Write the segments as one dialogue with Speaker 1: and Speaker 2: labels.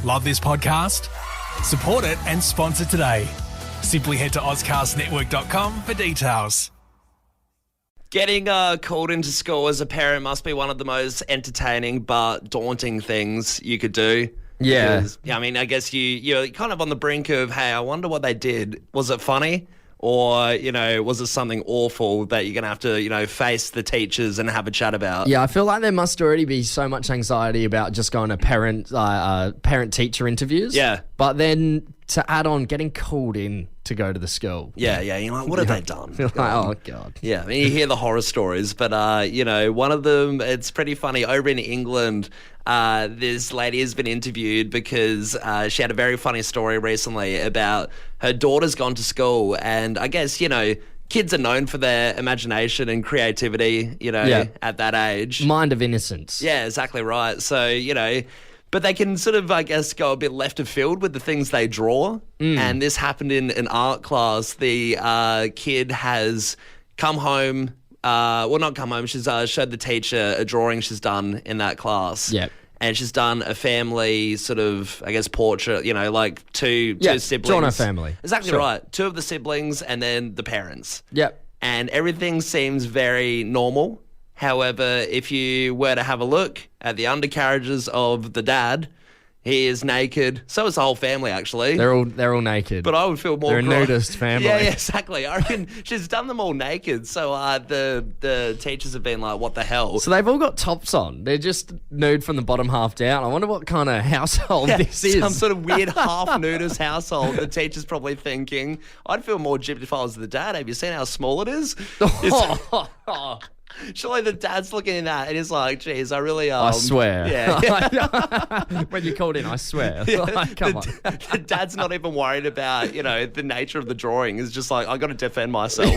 Speaker 1: Love this podcast? Support it and sponsor today. Simply head to ozcastnetwork.com for details.
Speaker 2: Getting called into school as a parent must be one of the most entertaining but daunting things you could do.
Speaker 3: Yeah.
Speaker 2: Because, I mean, I guess you're kind of on the brink of, hey, I wonder what they did. Was it funny? Or, was it something awful that you're going to have to, face the teachers and have a chat about?
Speaker 3: Yeah, I feel like there must already be so much anxiety about just going to parent-teacher interviews.
Speaker 2: Yeah.
Speaker 3: But then to add on getting called in to go to the school.
Speaker 2: Yeah. You're like, what have they done?
Speaker 3: You're like, oh, God.
Speaker 2: Yeah, I mean, you hear the horror stories, but, one of them, it's pretty funny. Over in England, this lady has been interviewed because she had a very funny story recently about her daughter's gone to school, and I guess, kids are known for their imagination and creativity, at that age.
Speaker 3: Mind of innocence.
Speaker 2: Yeah, exactly right. So, but they can sort of, I guess, go a bit left of field with the things they draw. And this happened in an art class. The kid has come home, not come home, she's showed the teacher a drawing she's done in that class.
Speaker 3: Yep.
Speaker 2: And she's done a family sort of, I guess, portrait, like two siblings.
Speaker 3: Drawn a family.
Speaker 2: Exactly right. Two of the siblings and then the parents.
Speaker 3: Yep.
Speaker 2: And everything seems very normal. However, if you were to have a look at the undercarriages of the dad, he is naked. So is the whole family, actually.
Speaker 3: They're all naked.
Speaker 2: But I would feel more...
Speaker 3: They're a nudist family.
Speaker 2: Yeah, exactly. I reckon she's done them all naked. So the teachers have been like, what the hell?
Speaker 3: So they've all got tops on. They're just nude from the bottom half down. I wonder what kind of household this is.
Speaker 2: Some sort of weird half-nudist household. The teacher's probably thinking, I'd feel more gypped if I was the dad. Have you seen how small it is? Surely the dad's looking at that and he's like, geez, I really...
Speaker 3: I swear.
Speaker 2: Yeah.
Speaker 3: When you called in, I swear.
Speaker 2: Yeah,
Speaker 3: Come on.
Speaker 2: The dad's not even worried about, the nature of the drawing. It's just like, I got to defend myself.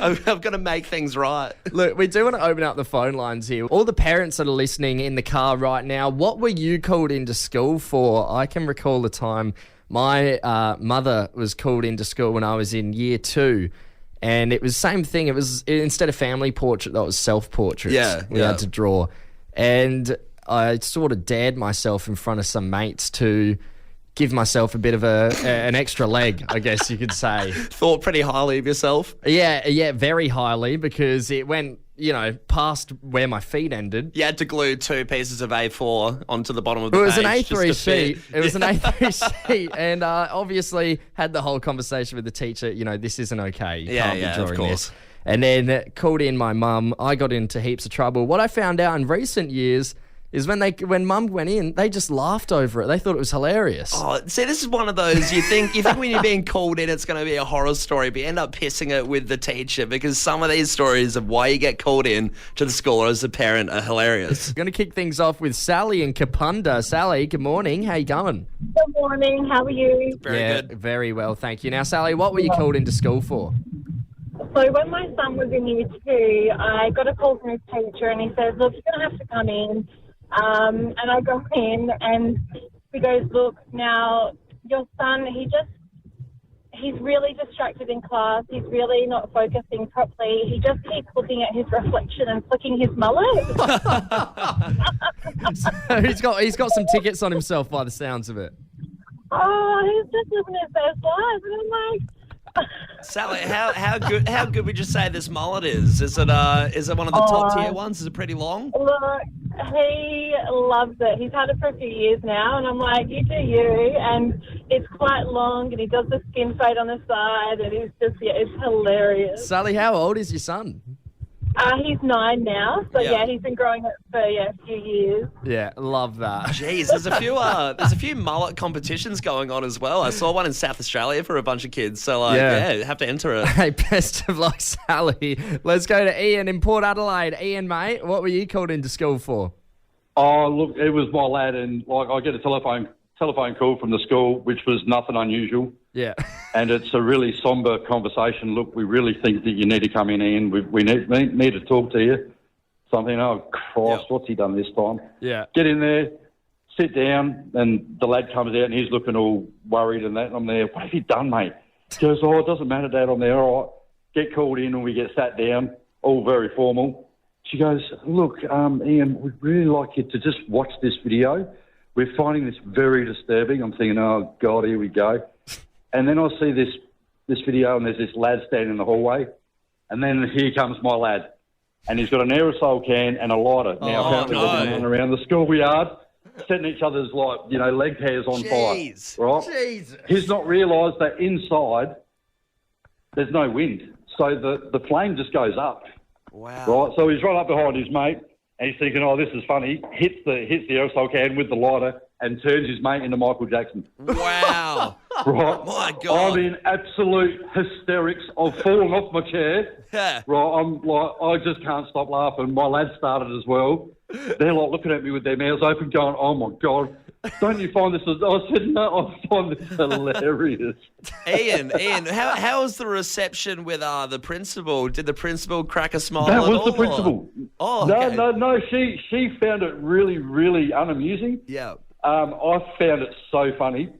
Speaker 2: I've got to make things right.
Speaker 3: Look, we do want to open up the phone lines here. All the parents that are listening in the car right now, what were you called into school for? I can recall the time my mother was called into school when I was in year 2. And it was the same thing. It was, instead of family portrait, that was self-portraits.
Speaker 2: Yeah,
Speaker 3: we had to draw. And I sort of dared myself in front of some mates to give myself a bit of an extra leg, I guess you could say.
Speaker 2: Thought pretty highly of yourself?
Speaker 3: Yeah, very highly, because it went, past where my feet ended.
Speaker 2: You had to glue 2 pieces of A4 onto the bottom of the page.
Speaker 3: It was an A3 sheet. It was an A3 sheet, and obviously had the whole conversation with the teacher. This isn't okay. You can't be drawing
Speaker 2: of course.
Speaker 3: this. And then called in my mum. I got into heaps of trouble. What I found out in recent years is when mum went in, they just laughed over it. They thought it was hilarious.
Speaker 2: Oh, see, this is one of those, you think when you're being called in, it's going to be a horror story, but you end up pissing it with the teacher because some of these stories of why you get called in to the school as a parent are hilarious.
Speaker 3: We're going to kick things off with Sally in Kapunda. Sally, good morning. How you going?
Speaker 4: Good morning. How are you?
Speaker 2: Very good.
Speaker 3: Very well, thank you. Now, Sally, what were you called into school for?
Speaker 4: So when my son was in year 2, I got a call from his teacher and he says, look, you're going to have to come in. And I go in and he goes, look, now your son, he's really distracted in class. He's really not focusing properly. He just keeps looking at his reflection and flicking his mullet.
Speaker 3: So he's got some tickets on himself by the sounds of it.
Speaker 4: Oh, he's just living his best life. And I'm like...
Speaker 2: Sally, how good would you say this mullet is? Is it one of the top tier ones? Is it pretty long?
Speaker 4: Look, he loves it. He's had it for a few years now, and I'm like, you do you. And it's quite long, and he does the skin fade on the side, and it's hilarious.
Speaker 3: Sally, how old is your son?
Speaker 4: He's 9 now, so he's been growing it for a few years.
Speaker 3: Yeah, love that.
Speaker 2: Jeez, there's a few mullet competitions going on as well. I saw one in South Australia for a bunch of kids, so have to enter it.
Speaker 3: Hey, best of luck, Sally. Let's go to Ian in Port Adelaide. Ian, mate, what were you called into school for?
Speaker 5: Oh, look, it was my lad, and I get a telephone call from the school, which was nothing unusual.
Speaker 3: Yeah.
Speaker 5: And it's a really sombre conversation. Look, we really think that you need to come in, Ian. We need to talk to you. Something, oh, Christ, what's he done this time?
Speaker 3: Yeah.
Speaker 5: Get in there, sit down, and the lad comes out and he's looking all worried and that. And I'm there, what have you done, mate? He goes, oh, it doesn't matter, Dad, I'm there. All right. Get called in and we get sat down, all very formal. She goes, look, Ian, we'd really like you to just watch this video. We're finding this very disturbing. I'm thinking, oh, God, here we go. And then I see this video, and there's this lad standing in the hallway. And then here comes my lad. And he's got an aerosol can and a lighter. Now, apparently they've been running around the schoolyard, setting each other's, leg hairs on
Speaker 2: Jeez.
Speaker 5: fire. Right?
Speaker 3: Jesus.
Speaker 5: He's not realised that inside there's no wind. So the flame just goes up.
Speaker 2: Wow.
Speaker 5: Right? So he's right up behind his mate, and he's thinking, oh, this is funny. Hits the aerosol can with the lighter and turns his mate into Michael Jackson.
Speaker 2: Wow.
Speaker 5: Right?
Speaker 2: My God.
Speaker 5: I'm in absolute hysterics. I've fallen off my chair.
Speaker 2: Yeah.
Speaker 5: Right? I'm like, I just can't stop laughing. My lads started as well. They're like looking at me with their mouths open going, oh, my God. Don't you find this... I said, no, I find this hilarious.
Speaker 2: Ian, how was the reception with the principal? Did the principal crack a smile
Speaker 5: That
Speaker 2: at
Speaker 5: was
Speaker 2: all,
Speaker 5: the principal.
Speaker 2: Oh, okay.
Speaker 5: No. She found it really, really unamusing.
Speaker 2: Yeah.
Speaker 5: I found it so funny.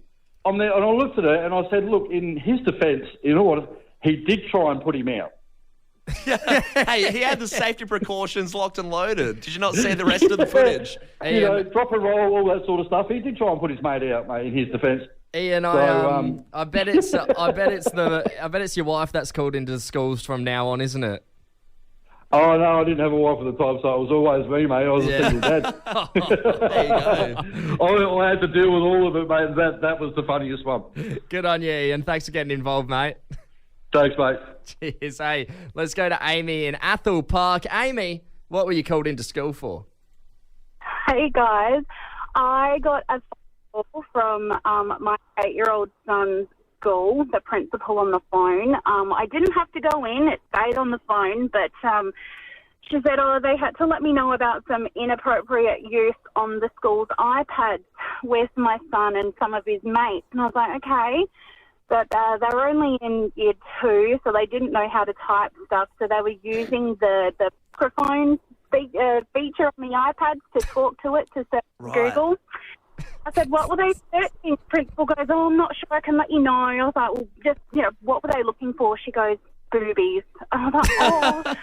Speaker 5: I'm there, and I looked at her and I said, look, in his defence, in order, he did try and put him out.
Speaker 2: Hey, he had the safety precautions locked and loaded. Did you not see the rest of the footage?
Speaker 5: You drop and roll, all that sort of stuff. He did try and put his mate out, mate, in his defence.
Speaker 3: Ian,
Speaker 5: So,
Speaker 3: I bet it's your wife that's called into the schools from now on, isn't it?
Speaker 5: Oh, no, I didn't have a wife at the time, so it was always me, mate. I was a single dad.
Speaker 2: There you go.
Speaker 5: I had to deal with all of it, mate. That was the funniest one.
Speaker 3: Good on you, Ian. Thanks for getting involved, mate.
Speaker 5: Thanks, mate.
Speaker 3: Cheers. Hey, let's go to Amy in Athol Park. Amy, what were you called into school for?
Speaker 6: Hey guys, I got a phone call from my 8-year-old son's school, the principal on the phone. I didn't have to go in, it stayed on the phone, but she said, they had to let me know about some inappropriate use on the school's iPads with my son and some of his mates. And I was like, okay. But they were only in year 2, so they didn't know how to type stuff. So they were using the microphone feature on the iPads to talk to it to search Google. I said, what were they searching? Principal goes, oh, I'm not sure, I can let you know. I was like, well, just, what were they looking for? She goes, boobies. I was like, oh.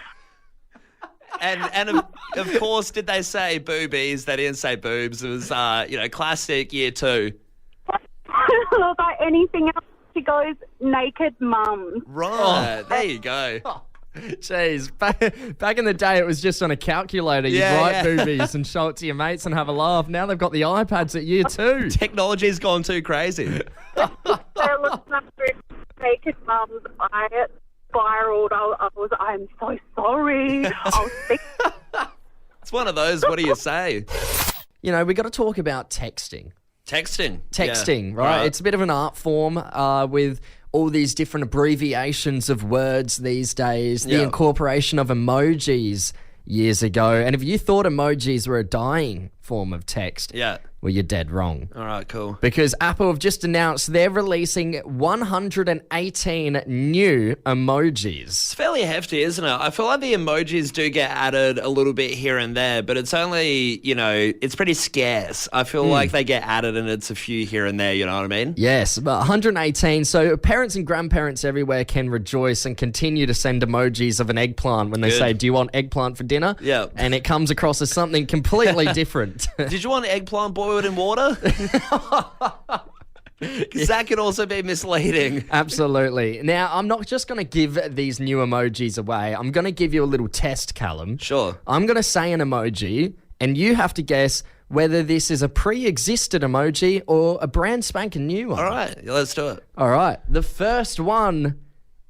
Speaker 2: And of course, did they say boobies? They didn't say boobs. It was, classic year 2.
Speaker 6: I was like, anything else? She goes, naked mums.
Speaker 2: Right, there you go.
Speaker 3: Jeez, back in the day, it was just on a calculator. You'd write boobies and show it to your mates and have a laugh. Now they've got the iPads at year 2.
Speaker 2: Technology's gone too crazy.
Speaker 6: They're looking up through naked mums. I spiraled. I'm so sorry.
Speaker 2: It's one of those, what do you say?
Speaker 3: We got to talk about texting.
Speaker 2: Texting,
Speaker 3: right? It's a bit of an art form with all these different abbreviations of words these days, the incorporation of emojis years ago. And if you thought emojis were a dying form of text, well, you're dead wrong.
Speaker 2: All right, cool.
Speaker 3: Because Apple have just announced they're releasing 118 new emojis.
Speaker 2: It's fairly hefty, isn't it? I feel like the emojis do get added a little bit here and there, but it's only, it's pretty scarce. I feel like they get added and it's a few here and there, you know what I mean?
Speaker 3: Yes, but 118. So parents and grandparents everywhere can rejoice and continue to send emojis of an eggplant when they say, do you want eggplant for dinner?
Speaker 2: Yeah.
Speaker 3: And it comes across as something completely different.
Speaker 2: Did you want eggplant boiled in water? Because that could also be misleading.
Speaker 3: Absolutely. Now, I'm not just going to give these new emojis away. I'm going to give you a little test, Callum.
Speaker 2: Sure.
Speaker 3: I'm going to say an emoji, and you have to guess whether this is a pre-existed emoji or a brand spanking new one.
Speaker 2: All right, let's do it.
Speaker 3: All right. The first one,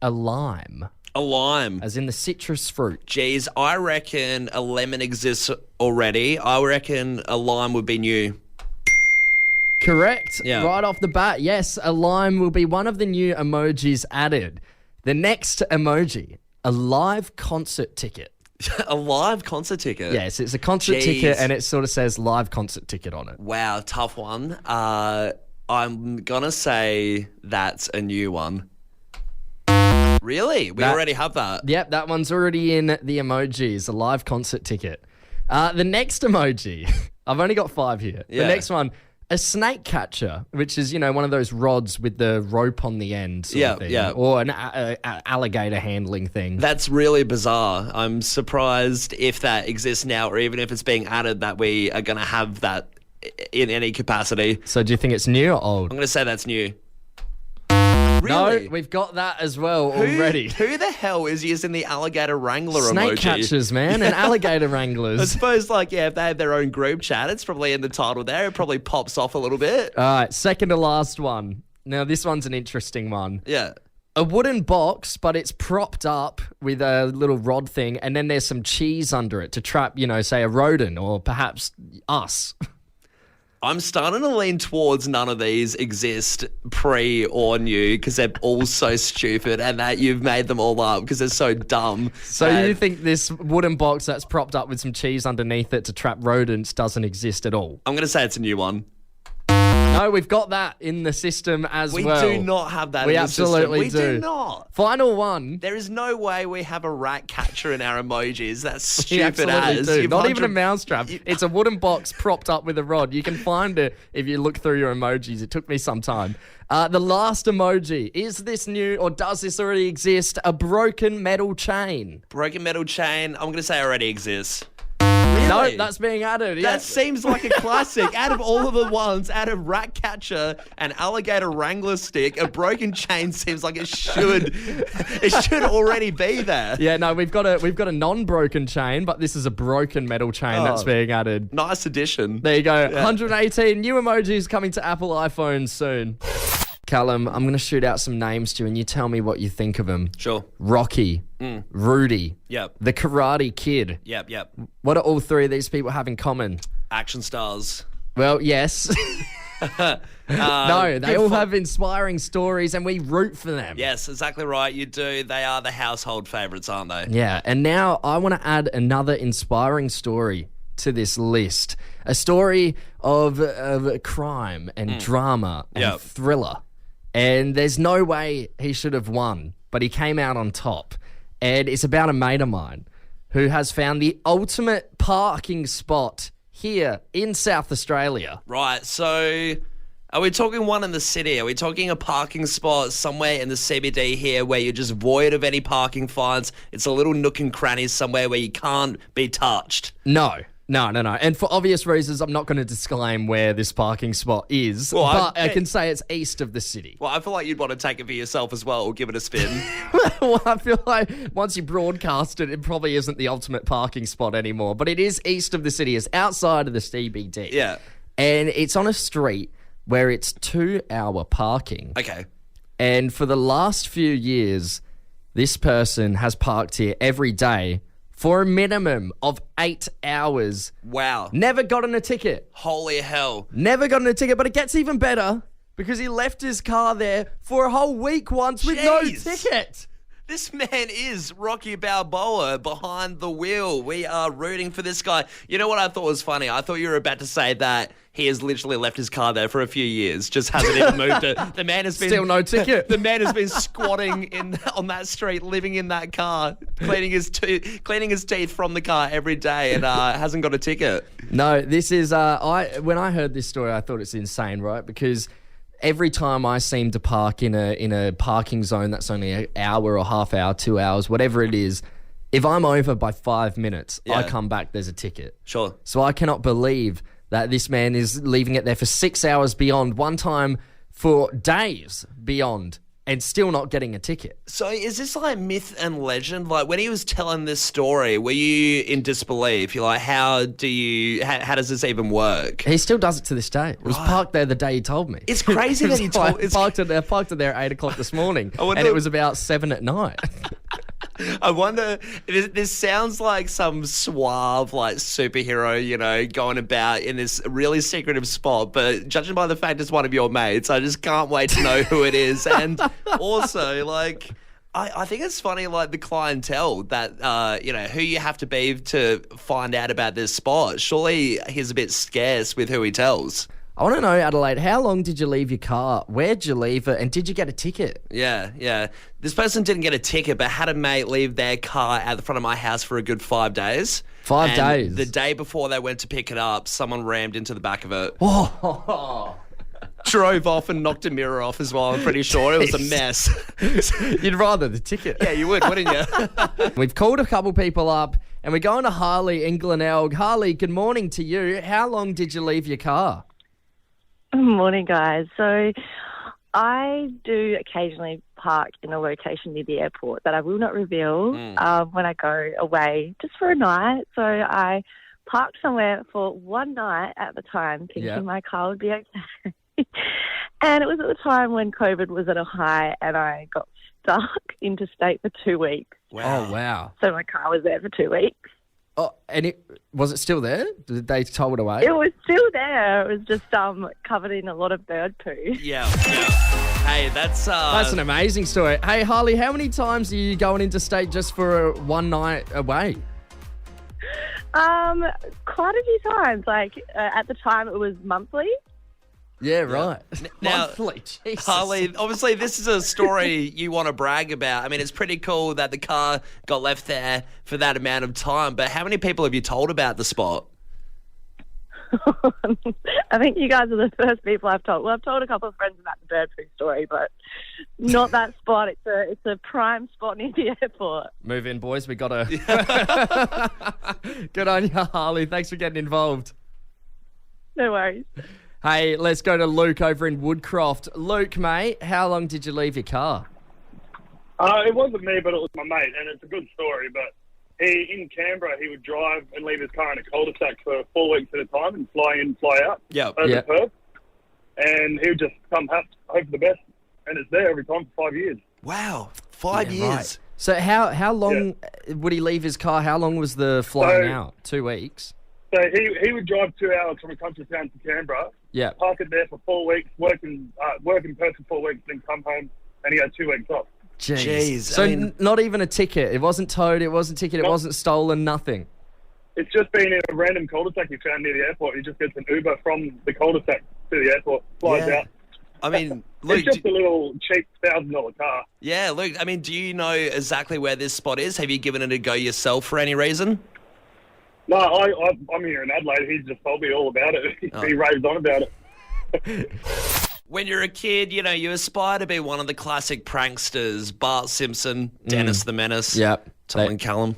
Speaker 3: a lime.
Speaker 2: A lime.
Speaker 3: As in the citrus fruit.
Speaker 2: Geez, I reckon a lemon exists already. I reckon a lime would be new.
Speaker 3: Correct.
Speaker 2: Yeah.
Speaker 3: Right off the bat, yes, a lime will be one of the new emojis added. The next emoji, a live concert ticket.
Speaker 2: A live concert ticket?
Speaker 3: Yes, it's a concert ticket and it sort of says live concert ticket on it.
Speaker 2: Wow, tough one. I'm going to say that's a new one. Really? We already have that?
Speaker 3: Yep, that one's already in the emojis, a live concert ticket. The next emoji, I've only got 5 here.
Speaker 2: Yeah.
Speaker 3: The next one, A snake catcher, which is, one of those rods with the rope on the end. Sort of thing,
Speaker 2: yeah.
Speaker 3: Or an alligator handling thing.
Speaker 2: That's really bizarre. I'm surprised if that exists now, or even if it's being added, that we are going to have that in any capacity.
Speaker 3: So do you think it's new or old?
Speaker 2: I'm going to say that's new.
Speaker 3: No,
Speaker 2: Really?
Speaker 3: we've got that as well already.
Speaker 2: Who the hell is using the alligator wrangler
Speaker 3: Snake
Speaker 2: emoji?
Speaker 3: catchers, man, and alligator
Speaker 2: I
Speaker 3: wranglers.
Speaker 2: suppose, if they have their own group chat, it's probably in the title there. It probably pops off a little bit.
Speaker 3: All right, second to last one. Now, this one's an interesting one.
Speaker 2: Yeah.
Speaker 3: A wooden box, but it's propped up with a little rod thing, and then there's some cheese under it to trap, say, a rodent or perhaps us.
Speaker 2: I'm starting to lean towards none of these exist pre or new because they're all so stupid and that you've made them all up because they're so dumb.
Speaker 3: So you think this wooden box that's propped up with some cheese underneath it to trap rodents doesn't exist at all?
Speaker 2: I'm going to say it's a new one.
Speaker 3: No, we've got that in the system as
Speaker 2: We
Speaker 3: well.
Speaker 2: do not have that
Speaker 3: We
Speaker 2: in the system.
Speaker 3: absolutely
Speaker 2: We
Speaker 3: do.
Speaker 2: do not.
Speaker 3: Final one.
Speaker 2: There is no way we have a rat catcher in our emojis. That's
Speaker 3: We
Speaker 2: stupid
Speaker 3: absolutely
Speaker 2: as.
Speaker 3: do.
Speaker 2: You've
Speaker 3: Not even a
Speaker 2: 100
Speaker 3: mousetrap. It's a wooden box propped up with a rod. You can find it if you look through your emojis. It took me some time. The last emoji. Is this new or does this already exist? A broken metal chain.
Speaker 2: Broken metal chain, I'm going to say already exists.
Speaker 3: No,
Speaker 2: Really?
Speaker 3: that's being added.
Speaker 2: That
Speaker 3: Yeah.
Speaker 2: seems like a classic. Out of all of the ones, out of rat catcher and alligator wrangler stick, a broken chain seems like it should already be there.
Speaker 3: Yeah, no, we've got a non-broken chain, but this is a broken metal chain that's being added.
Speaker 2: Nice addition.
Speaker 3: There you go. 118 new emojis coming to Apple iPhones soon. Callum, I'm going to shoot out some names to you and you tell me what you think of them.
Speaker 2: Sure.
Speaker 3: Rocky, Rudy,
Speaker 2: Yep.
Speaker 3: the Karate Kid.
Speaker 2: Yep.
Speaker 3: What do all three of these people have in common?
Speaker 2: Action stars.
Speaker 3: Well, yes. No, they all have inspiring stories and we root for them.
Speaker 2: Yes, exactly right. You do. They are the household favourites, aren't they?
Speaker 3: Yeah, and now I want to add another inspiring story to this list. A story of crime and drama and thriller. And there's no way he should have won, but he came out on top. And it's about a mate of mine who has found the ultimate parking spot here in South Australia.
Speaker 2: Right, so are we talking one in the city? Are we talking a parking spot somewhere in the CBD here where you're just void of any parking fines? It's a little nook and cranny somewhere where you can't be touched.
Speaker 3: No. And for obvious reasons, I'm not going to disclaim where this parking spot is,
Speaker 2: Well,
Speaker 3: but I can say it's east of the city.
Speaker 2: Well, I feel like you'd want to take it for yourself as well or give it a spin.
Speaker 3: Well, I feel like once you broadcast it, it probably isn't the ultimate parking spot anymore, but it is east of the city. It's outside of the CBD.
Speaker 2: Yeah.
Speaker 3: And it's on a street where it's 2-hour parking.
Speaker 2: Okay.
Speaker 3: And for the last few years, this person has parked here every day for a minimum of 8 hours.
Speaker 2: Wow.
Speaker 3: Never gotten a ticket.
Speaker 2: Holy hell.
Speaker 3: Never gotten a ticket, but it gets even better because he left his car there for a whole week once with no
Speaker 2: Jeez.
Speaker 3: ticket.
Speaker 2: This man is Rocky Balboa behind the wheel. We are rooting for this guy. You know what I thought was funny? I thought you were about to say that he has literally left his car there for a few years, just hasn't even moved it. The man has been
Speaker 3: Still no ticket.
Speaker 2: The man has been squatting on that street, living in that car, cleaning his teeth from the car every day, and hasn't got a ticket.
Speaker 3: No, this is when I heard this story, I thought it's insane, right? Because every time I seem to park in a parking zone that's only an hour or half hour, 2 hours, whatever it is, if I'm over by 5 minutes, I come back, there's a ticket.
Speaker 2: Sure.
Speaker 3: So I cannot believe that this man is leaving it there for 6 hours beyond, one time for days beyond, and still not getting a ticket.
Speaker 2: So is this like myth and legend? Like when he was telling this story, were you in disbelief? You're like, how does this even work?
Speaker 3: He still does it to this day. It was parked there the day he told me.
Speaker 2: It's crazy that he told.
Speaker 3: Parked it there at 8 o'clock this morning,
Speaker 2: wonder-
Speaker 3: and it was about 7 at night.
Speaker 2: I wonder, this sounds like some suave, like, superhero, going about in this really secretive spot, but judging by the fact it's one of your mates, I just can't wait to know who it is. And also, like, I think it's funny, like, the clientele that, who you have to be to find out about this spot. Surely he's a bit scarce with who he tells.
Speaker 3: I want to know, Adelaide, how long did you leave your car? Where'd you leave it? And did you get a ticket?
Speaker 2: Yeah. This person didn't get a ticket, but had a mate leave their car at the front of my house for a good 5 days.
Speaker 3: 5
Speaker 2: And
Speaker 3: days.
Speaker 2: The day before they went to pick it up, someone rammed into the back of it.
Speaker 3: Oh.
Speaker 2: Drove off and knocked a mirror off as well, I'm pretty sure. It was a mess.
Speaker 3: You'd rather the ticket.
Speaker 2: Yeah, you would, wouldn't you?
Speaker 3: We've called a couple people up and we're going to Harley in Glenelg. Harley, good morning to you. How long did you leave your car?
Speaker 7: Morning, guys. So I do occasionally park in a location near the airport that I will not reveal when I go away just for a night. So I parked somewhere for one night at the time thinking my car would be okay. And it was at the time when COVID was at a high and I got stuck interstate for 2 weeks.
Speaker 2: Wow.
Speaker 3: Oh, wow.
Speaker 7: So my car was there for 2 weeks.
Speaker 3: Oh, and was it still there? Did they tow it away?
Speaker 7: It was still there. It was just covered in a lot of bird poo.
Speaker 2: Yeah. Hey, that's
Speaker 3: an amazing story. Hey, Harley, how many times are you going interstate just for one night away?
Speaker 7: Quite a few times. Like at the time, it was monthly.
Speaker 3: Yeah, right.
Speaker 2: Now,
Speaker 3: Monthly, Jesus.
Speaker 2: Harley, obviously this is a story you want to brag about. I mean, it's pretty cool that the car got left there for that amount of time, but how many people have you told about the spot?
Speaker 7: I think you guys are the first people I've told. Well, I've told a couple of friends about the bird poo story, but not that spot. It's a prime spot near the airport.
Speaker 3: Move in, boys. We got to... Good on you, Harley. Thanks for getting involved.
Speaker 7: No worries.
Speaker 3: Hey, let's go to Luke over in Woodcroft. Luke, mate, how long did you leave your car?
Speaker 8: It wasn't me, but it was my mate, and it's a good story. But in Canberra, he would drive and leave his car in a cul-de-sac for 4 weeks at a time and fly in, fly out over Perth. And he would just come hope for the best, and it's there every time for 5 years.
Speaker 2: Wow, 5 years.
Speaker 3: Right. So how long would he leave his car? How long was the flying out? 2 weeks?
Speaker 8: So he would drive 2 hours from a country town to Canberra, park it there for 4 weeks, work in Perth for 4 weeks, then come home, and he had 2 weeks off.
Speaker 3: Jeez. So not even a ticket. It wasn't towed. It wasn't ticketed. It wasn't stolen. Nothing.
Speaker 8: It's just been in a random cul-de-sac he found near the airport. He just gets an Uber from the cul-de-sac to the airport, flies out.
Speaker 2: I mean, Luke,
Speaker 8: it's just a little cheap $1,000 car.
Speaker 2: Yeah, Luke, I mean, do you know exactly where this spot is? Have you given it a go yourself for any reason?
Speaker 8: No, I'm here in Adelaide. He just told me all about it. He raved on about it.
Speaker 2: When you're a kid, you know, you aspire to be one of the classic pranksters. Bart Simpson, Dennis the Menace, Tom Callum.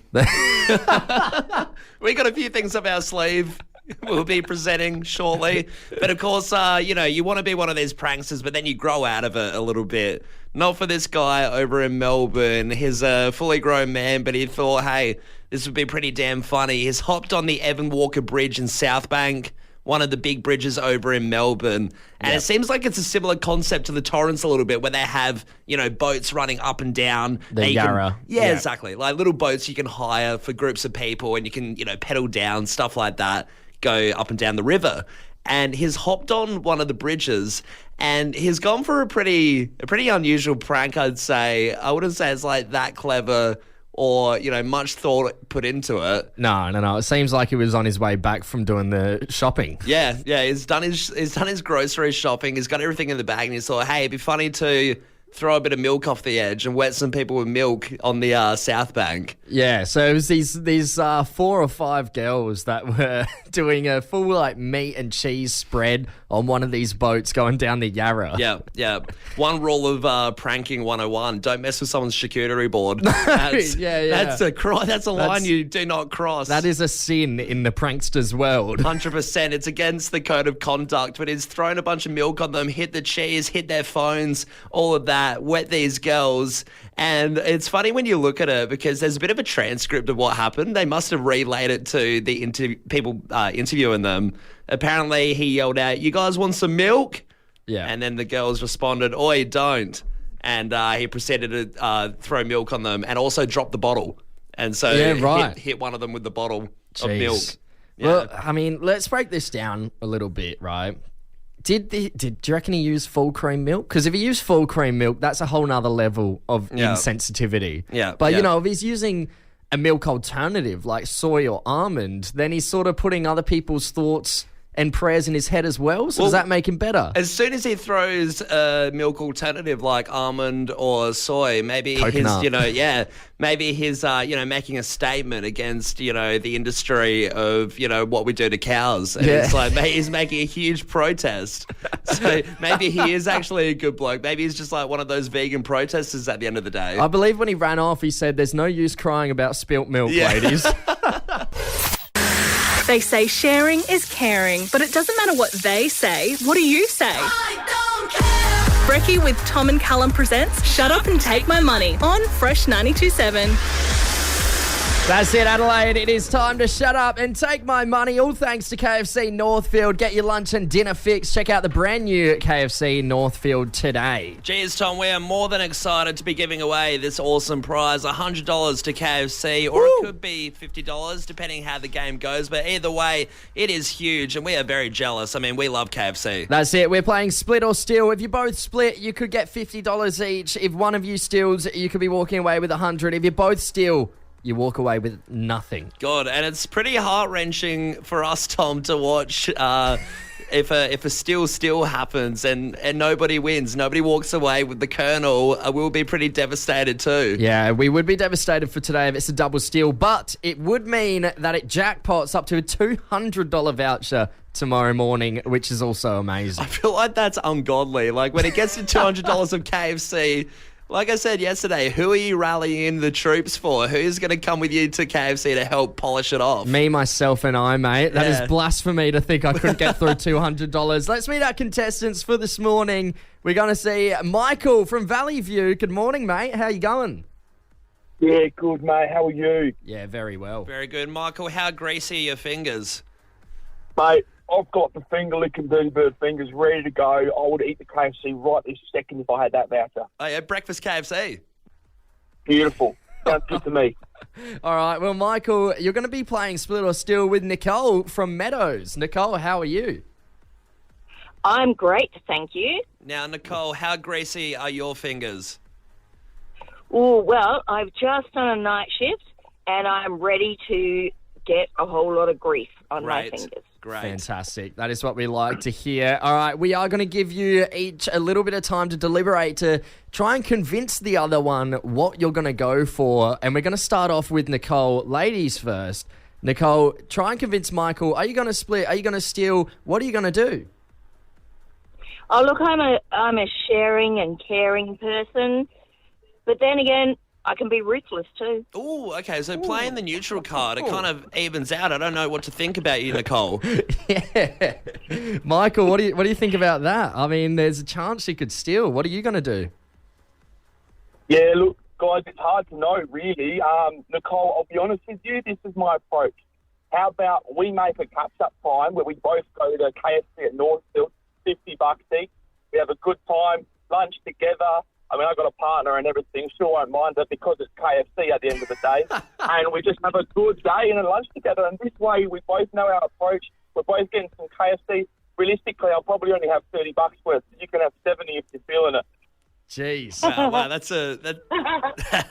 Speaker 2: We got a few things up our sleeve we'll be presenting shortly. But of course, you know, you want to be one of these pranksters, but then you grow out of it a little bit. Not for this guy over in Melbourne. He's a fully grown man, but he thought, hey, this would be pretty damn funny. He's hopped on the Evan Walker Bridge in South Bank, one of the big bridges over in Melbourne. And it seems like it's a similar concept to the Torrens a little bit, where they have, you know, boats running up and down.
Speaker 3: The Yarra.
Speaker 2: Exactly. Like little boats you can hire for groups of people, and you can, you know, pedal down, stuff like that, go up and down the river. And he's hopped on one of the bridges, and he's gone for a pretty unusual prank, I'd say. I wouldn't say it's like that clever or, you know, much thought put into it.
Speaker 3: No. It seems like he was on his way back from doing the shopping.
Speaker 2: Yeah. He's done his grocery shopping. He's got everything in the bag, and he thought, hey, it'd be funny to throw a bit of milk off the edge and wet some people with milk on the South Bank.
Speaker 3: Yeah, so it was these 4 or 5 girls that were doing a full like meat and cheese spread on one of these boats going down the Yarra.
Speaker 2: Yeah. One rule of pranking 101: don't mess with someone's charcuterie board. That's a line you do not cross.
Speaker 3: That is a sin in the pranksters' world.
Speaker 2: 100%. It's against the code of conduct, but he's thrown a bunch of milk on them, hit the cheese, hit their phones, all of that. Wet these girls. And it's funny when you look at it, because there's a bit of a transcript of what happened. They must have relayed it to the people interviewing them. Apparently he yelled out, "You guys want some milk?"
Speaker 3: Yeah.
Speaker 2: And then the girls responded, "Oi, don't." And he proceeded to throw milk on them and also drop the bottle. And so hit one of them with the bottle of milk. Yeah.
Speaker 3: Well, I mean, let's break this down a little bit, right? Do you reckon he used full cream milk? Because if he used full cream milk, that's a whole nother level of insensitivity.
Speaker 2: Yeah.
Speaker 3: But, you know, if he's using a milk alternative like soy or almond, then he's sort of putting other people's thoughts and prayers in his head as well. So does that make him better?
Speaker 2: As soon as he throws a milk alternative like almond or soy, maybe
Speaker 3: Coconut.
Speaker 2: maybe he's making a statement against the industry of what we do to cows. And it's like he's making a huge protest. So maybe he is actually a good bloke. Maybe he's just like one of those vegan protesters at the end of the day.
Speaker 3: I believe when he ran off, he said, "There's no use crying about spilt milk, ladies."
Speaker 9: They say sharing is caring, but it doesn't matter what they say. What do you say? I don't care. Brekkie with Tom and Callum presents Shut Up and Take My Money on Fresh 92.7.
Speaker 3: That's it, Adelaide. It is time to shut up and take my money. All thanks to KFC Northfield. Get your lunch and dinner fix. Check out the brand new KFC Northfield today.
Speaker 2: Geez, Tom, we are more than excited to be giving away this awesome prize, $100 to KFC, or it could be $50, depending how the game goes. But either way, it is huge, and we are very jealous. I mean, we love KFC.
Speaker 3: That's it. We're playing split or steal. If you both split, you could get $50 each. If one of you steals, you could be walking away with $100. If you both steal, you walk away with nothing.
Speaker 2: God, and it's pretty heart-wrenching for us, Tom, to watch if a steal happens and nobody wins, nobody walks away with the Colonel, we'll be pretty devastated too.
Speaker 3: Yeah, we would be devastated for today if it's a double steal, but it would mean that it jackpots up to a $200 voucher tomorrow morning, which is also amazing.
Speaker 2: I feel like that's ungodly. Like when it gets to $200 of KFC... Like I said yesterday, who are you rallying the troops for? Who's going to come with you to KFC to help polish it off?
Speaker 3: Me, myself, and I, mate. That is blasphemy to think I could get through $200. Let's meet our contestants for this morning. We're going to see Michael from Valley View. Good morning, mate. How you going?
Speaker 10: Yeah, good, mate. How are you?
Speaker 3: Yeah, very well.
Speaker 2: Very good. Michael, how greasy are your fingers?
Speaker 10: Mate, I've got the finger licking dirty bird fingers ready to go. I would eat the KFC right this second if I had that voucher.
Speaker 2: Oh, yeah, breakfast KFC.
Speaker 10: Beautiful. Sounds good to me.
Speaker 3: All right, well, Michael, you're going to be playing Split or Steal with Nicole from Meadows. Nicole, how are you?
Speaker 11: I'm great, thank you.
Speaker 2: Now, Nicole, how greasy are your fingers?
Speaker 11: Oh, well, I've just done a night shift and I'm ready to get a whole lot of grease on my fingers.
Speaker 2: Great.
Speaker 3: Fantastic. That is what we like to hear. All right, we are going to give you each a little bit of time to deliberate, to try and convince the other one what you're going to go for. And we're going to start off with Nicole. Ladies first. Nicole, try and convince Michael. Are you going to split? Are you going to steal? What are you going to do?
Speaker 11: Oh, look, I'm a sharing and caring person. But then again, I can be ruthless too.
Speaker 2: Oh, okay. So playing the neutral card, it kind of evens out. I don't know what to think about you, Nicole.
Speaker 3: Yeah. Michael, what do you think about that? I mean, there's a chance you could steal. What are you going to do?
Speaker 10: Yeah, look, guys, it's hard to know, really. Nicole, I'll be honest with you, this is my approach. How about we make a catch-up time where we both go to KFC at Northfield, $50 each. We have a good time, lunch together. I mean, I've got a partner and everything. She won't mind it because it's KFC at the end of the day. And we just have a good day and a lunch together. And this way, we both know our approach. We're both getting some KFC. Realistically, I'll probably only have $30 worth. You can have 70 if you're feeling it.
Speaker 3: Jeez.
Speaker 2: Wow,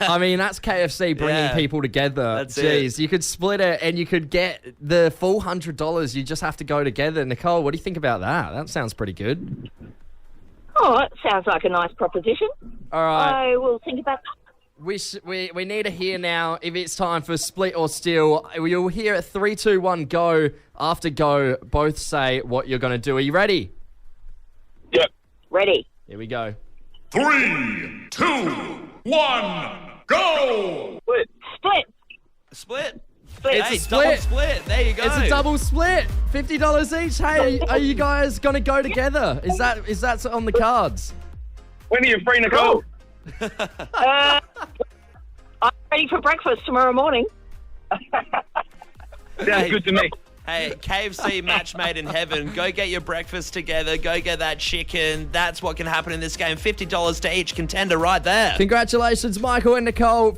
Speaker 3: I mean, that's KFC bringing people together.
Speaker 2: That's
Speaker 3: Jeez, you could split it and you could get the full $100. You just have to go together. Nicole, what do you think about that? That sounds pretty good.
Speaker 11: Oh, it sounds like a nice proposition.
Speaker 3: All right.
Speaker 11: I will think about that.
Speaker 3: We need to hear now if it's time for split or steal. You'll hear it 3, 2, 1, go. After go, both say what you're going to do. Are you ready?
Speaker 10: Yep.
Speaker 11: Ready.
Speaker 3: Here we go.
Speaker 1: 3, 2, 1, go!
Speaker 11: Split.
Speaker 2: Split.
Speaker 3: It's
Speaker 2: Hey,
Speaker 3: a split.
Speaker 2: double split. There you go.
Speaker 3: It's a double split. $50 each. Hey, are you guys going to go together? Is that on the cards?
Speaker 10: When are you free, Nicole?
Speaker 11: I'm ready for breakfast tomorrow morning.
Speaker 10: Sounds good to me.
Speaker 2: Hey, KFC match made in heaven. Go get your breakfast together. Go get that chicken. That's what can happen in this game. $50 to each contender right there.
Speaker 3: Congratulations, Michael and Nicole.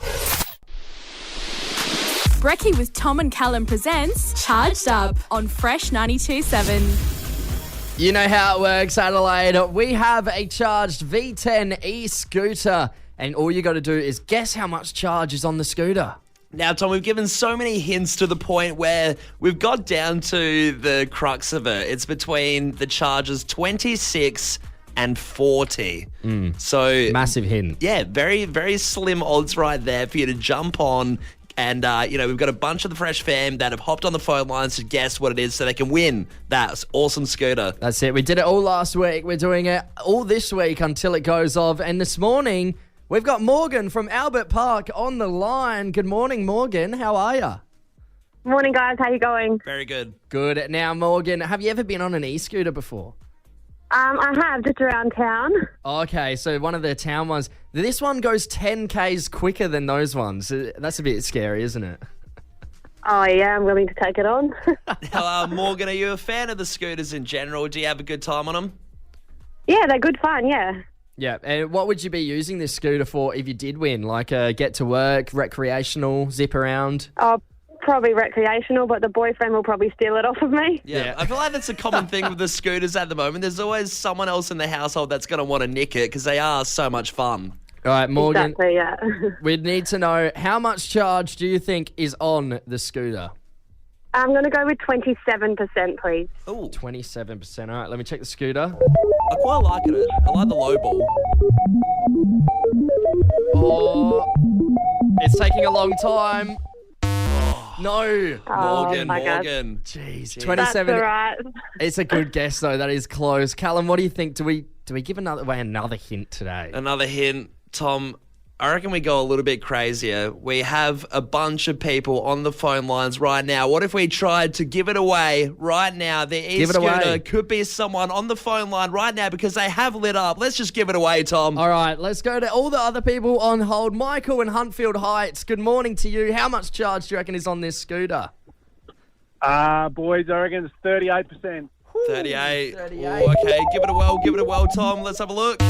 Speaker 9: Brekkie with Tom and Callum presents Charged Up on Fresh 92.7.
Speaker 3: You know how it works, Adelaide. We have a charged V10 e-scooter, and all you got to do is guess how much charge is on the scooter.
Speaker 2: Now, Tom, we've given so many hints to the point where we've got down to the crux of it. It's between the Charg'd 26 and 40. So
Speaker 3: Massive hint.
Speaker 2: yeah, very, very slim odds right there for you to jump on. And, we've got a bunch of the Fresh fam that have hopped on the phone lines to guess what it is so they can win that awesome scooter.
Speaker 3: That's it. We did it all last week. We're doing it all this week until it goes off. And this morning, we've got Morgan from Albert Park on the line. Good morning, Morgan. How are you?
Speaker 12: Morning, guys. How you going?
Speaker 2: Very good.
Speaker 3: Good. Now, Morgan, have you ever been on an e-scooter before?
Speaker 12: I have, just around town.
Speaker 3: Okay, so one of the town ones. This one goes 10 Ks quicker than those ones. That's a bit scary, isn't it?
Speaker 12: Oh, yeah, I'm willing to take it on.
Speaker 2: Now, Morgan, are you a fan of the scooters in general? Do you have a good time on them?
Speaker 12: Yeah, they're good fun, yeah.
Speaker 3: Yeah, and what would you be using this scooter for if you did win? Like get to work, recreational, zip around?
Speaker 12: Oh, probably recreational, but the boyfriend will probably steal it off of me.
Speaker 2: Yeah, I feel like that's a common thing with the scooters at the moment. There's always someone else in the household that's going to want to nick it because they are so much fun.
Speaker 3: All right, Morgan.
Speaker 12: Exactly, yeah.
Speaker 3: We'd need to know how much charge do you think is on the scooter?
Speaker 12: I'm going to go with 27%, please.
Speaker 2: Ooh.
Speaker 3: 27%. All right, let me check the scooter.
Speaker 2: I quite like it. I like the low ball.
Speaker 3: Oh, it's taking a long time. No.
Speaker 2: Morgan,
Speaker 12: my God.
Speaker 2: Morgan.
Speaker 3: Jeez,
Speaker 12: That's
Speaker 3: 27.
Speaker 12: all right.
Speaker 3: It's a good guess, though. That is close. Callum, what do you think? Do we give another hint today?
Speaker 2: Another hint, Tom. I reckon we go a little bit crazier. We have a bunch of people on the phone lines right now. What if we tried to give it away right now? The e-scooter could be someone on the phone line right now because they have lit up. Let's just give it away, Tom.
Speaker 3: All right, let's go to all the other people on hold. Michael in Huntfield Heights, good morning to you. How much charge do you reckon is on this scooter?
Speaker 13: Boys, I reckon it's 38%.
Speaker 2: 38.
Speaker 3: 38.
Speaker 2: Ooh, okay, give it a well, Tom. Let's have a look.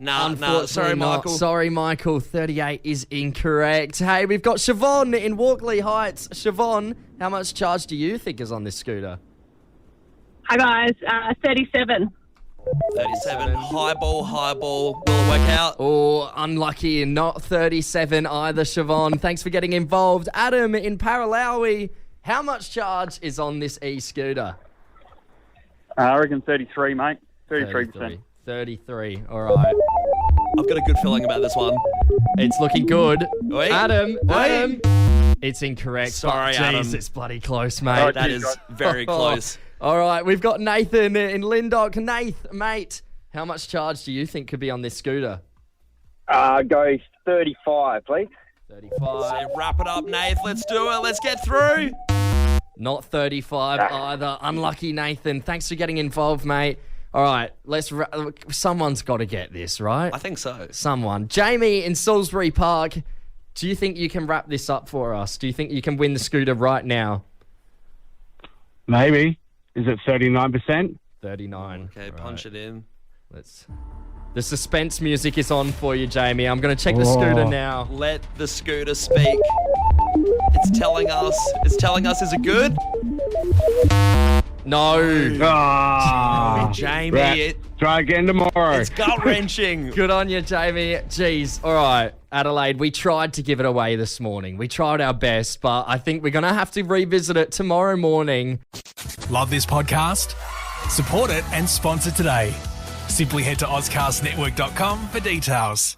Speaker 2: No, sorry, Michael.
Speaker 3: Sorry, Michael. 38 is incorrect. Hey, we've got Siobhan in Walkley Heights. Siobhan, how much charge do you think is on this scooter?
Speaker 14: Hi, guys. 37.
Speaker 2: 37. High ball. Will it work out?
Speaker 3: Oh, unlucky. Not 37 either, Siobhan. Thanks for getting involved. Adam in Paralawi, how much charge is on this e-scooter?
Speaker 13: I reckon 33, mate. 33%.
Speaker 3: 33. All right.
Speaker 2: I've got a good feeling about this one.
Speaker 3: It's looking good.
Speaker 2: Wait.
Speaker 3: Adam. It's incorrect.
Speaker 2: Sorry,
Speaker 3: Jeez,
Speaker 2: Adam.
Speaker 3: It's bloody close, mate.
Speaker 2: That is very close.
Speaker 3: All right, we've got Nathan in Linddock. Nath, mate, how much charge do you think could be on this scooter?
Speaker 10: Go 35, please.
Speaker 3: 35.
Speaker 2: So wrap it up, Nath. Let's do it. Let's get through.
Speaker 3: Not 35 either. Unlucky, Nathan. Thanks for getting involved, mate. All right, someone's got to get this, right?
Speaker 2: I think so.
Speaker 3: Someone. Jamie in Salisbury Park, do you think you can wrap this up for us? Do you think you can win the scooter right now?
Speaker 13: Maybe. Is it 39%?
Speaker 3: 39.
Speaker 2: Okay, punch it in.
Speaker 3: The suspense music is on for you, Jamie. I'm going to check the scooter now.
Speaker 2: Let the scooter speak. It's telling us, is it good?
Speaker 3: No.
Speaker 2: Jamie.
Speaker 13: Try again tomorrow.
Speaker 2: It's gut-wrenching.
Speaker 3: Good on you, Jamie. Jeez. All right, Adelaide, we tried to give it away this morning. We tried our best, but I think we're going to have to revisit it tomorrow morning.
Speaker 1: Love this podcast? Support it and sponsor today. Simply head to AuscastNetwork.com for details.